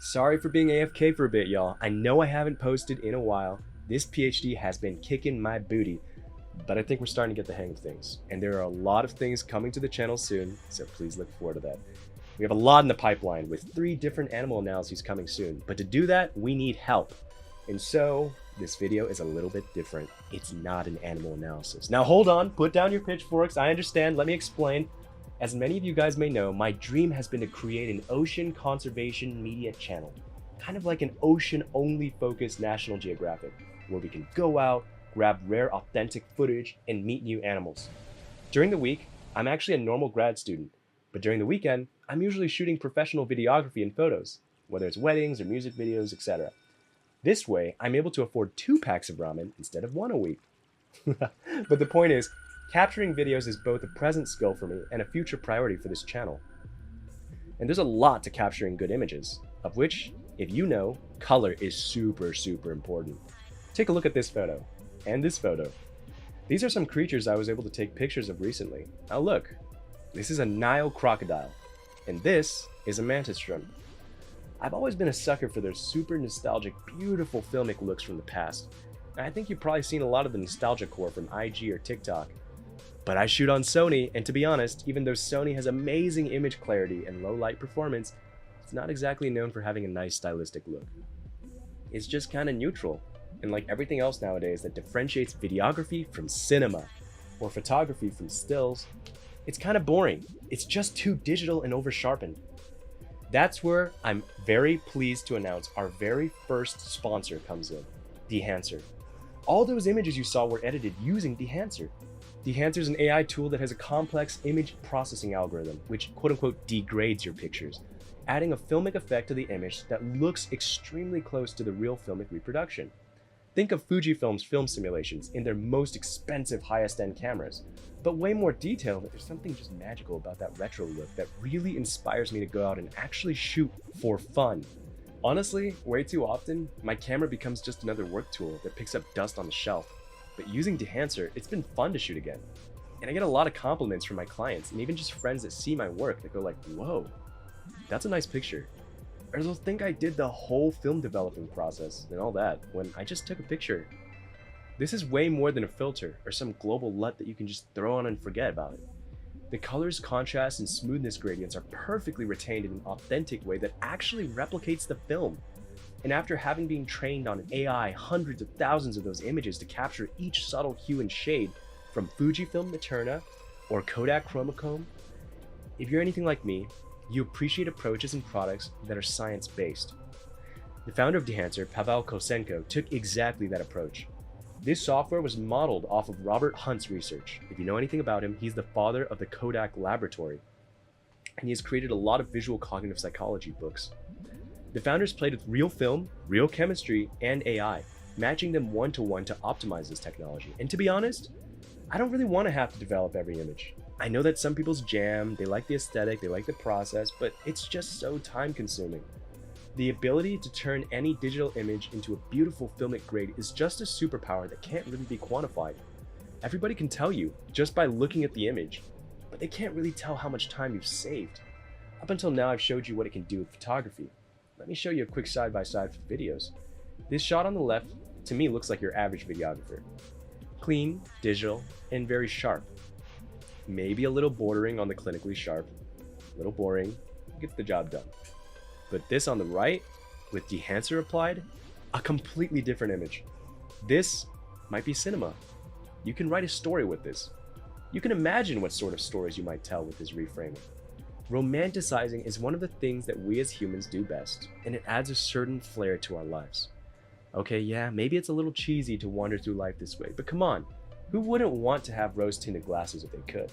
Sorry for being AFK for a bit, y'all. I know I haven't posted in a while. This PhD has been kicking my booty, but I think we're starting to get the hang of things. And there are a lot of things coming to the channel soon, so please look forward to that. We have a lot in the pipeline with 3 different animal analyses coming soon, but to do that, we need help. And so, this video is a little bit different. It's not an animal analysis. Now hold on, put down your pitchforks, I understand, let me explain. As many of you guys may know, my dream has been to create an ocean conservation media channel, kind of like an ocean-only focused National Geographic, where we can go out, grab rare authentic footage, and meet new animals. During the week, I'm actually a normal grad student, but during the weekend, I'm usually shooting professional videography and photos, whether it's weddings or music videos, etc. This way, I'm able to afford 2 packs of ramen instead of 1 a week. But the point is, capturing videos is both a present skill for me and a future priority for this channel. And there's a lot to capturing good images, of which, if you know, color is super important. Take a look at this photo, and this photo. These are some creatures I was able to take pictures of recently. Now look, this is a Nile crocodile, and this is a mantis shrimp. I've always been a sucker for their super nostalgic, beautiful filmic looks from the past. And I think you've probably seen a lot of the nostalgia core from IG or TikTok. But I shoot on Sony, and to be honest, even though Sony has amazing image clarity and low light performance, it's not exactly known for having a nice stylistic look. It's just kind of neutral, and like everything else nowadays that differentiates videography from cinema, or photography from stills, it's kind of boring. It's just too digital and over-sharpened. That's where I'm very pleased to announce our very first sponsor comes in, Dehancer. All those images you saw were edited using Dehancer. Dehancer is an AI tool that has a complex image processing algorithm, which quote-unquote degrades your pictures, adding a filmic effect to the image that looks extremely close to the real filmic reproduction. Think of Fujifilm's film simulations in their most expensive highest-end cameras, but way more detailed. There's something just magical about that retro look that really inspires me to go out and actually shoot for fun. Honestly, way too often, my camera becomes just another work tool that picks up dust on the shelf. But using Dehancer, it's been fun to shoot again. And I get a lot of compliments from my clients and even just friends that see my work that go like, whoa, that's a nice picture. Or they'll think I did the whole film developing process and all that when I just took a picture. This is way more than a filter or some global LUT that you can just throw on and forget about it. The colors, contrast, and smoothness gradients are perfectly retained in an authentic way that actually replicates the film. And after having been trained on an AI hundreds of thousands of those images to capture each subtle hue and shade from Fujifilm Materna or Kodak Chromachrome, if you're anything like me, you appreciate approaches and products that are science-based. The founder of Dehancer, Pavel Kosenko, took exactly that approach. This software was modeled off of Robert Hunt's research. If you know anything about him, he's the father of the Kodak laboratory, and he has created a lot of visual cognitive psychology books. The founders played with real film, real chemistry, and AI, matching them one-to-one to optimize this technology. And to be honest, I don't really want to have to develop every image. I know that's some people's jam, they like the aesthetic, they like the process, but it's just so time-consuming. The ability to turn any digital image into a beautiful filmic grade is just a superpower that can't really be quantified. Everybody can tell you just by looking at the image, but they can't really tell how much time you've saved. Up until now, I've showed you what it can do with photography. Let me show you a quick side-by-side for videos. This shot on the left, to me, looks like your average videographer. Clean, digital, and very sharp. Maybe a little bordering on the clinically sharp, a little boring, gets the job done. But this on the right, with Dehancer applied, a completely different image. This might be cinema. You can write a story with this. You can imagine what sort of stories you might tell with this reframing. Romanticizing is one of the things that we as humans do best, and it adds a certain flair to our lives. Okay, yeah, maybe it's a little cheesy to wander through life this way, but come on, who wouldn't want to have rose-tinted glasses if they could?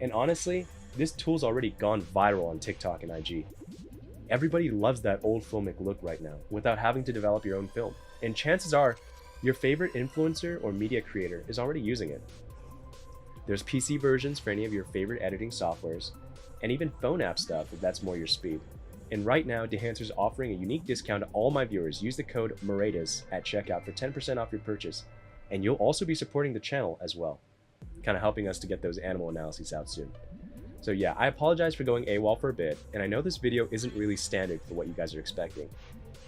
And honestly, this tool's already gone viral on TikTok and IG. Everybody loves that old filmic look right now, without having to develop your own film. And chances are, your favorite influencer or media creator is already using it. There's PC versions for any of your favorite editing softwares, and even phone app stuff if that's more your speed. And right now, Dehancer's offering a unique discount to all my viewers. Use the code MOREDAS at checkout for 10% off your purchase. And you'll also be supporting the channel as well, kind of helping us to get those animal analyses out soon. So yeah, I apologize for going AWOL for a bit, and I know this video isn't really standard for what you guys are expecting.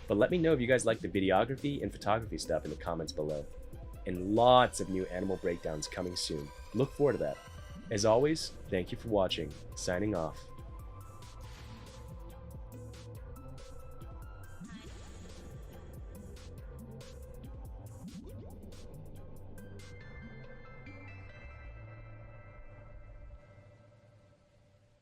But let me know if you guys like the videography and photography stuff in the comments below. And lots of new animal breakdowns coming soon. Look forward to that. As always, thank you for watching. Signing off.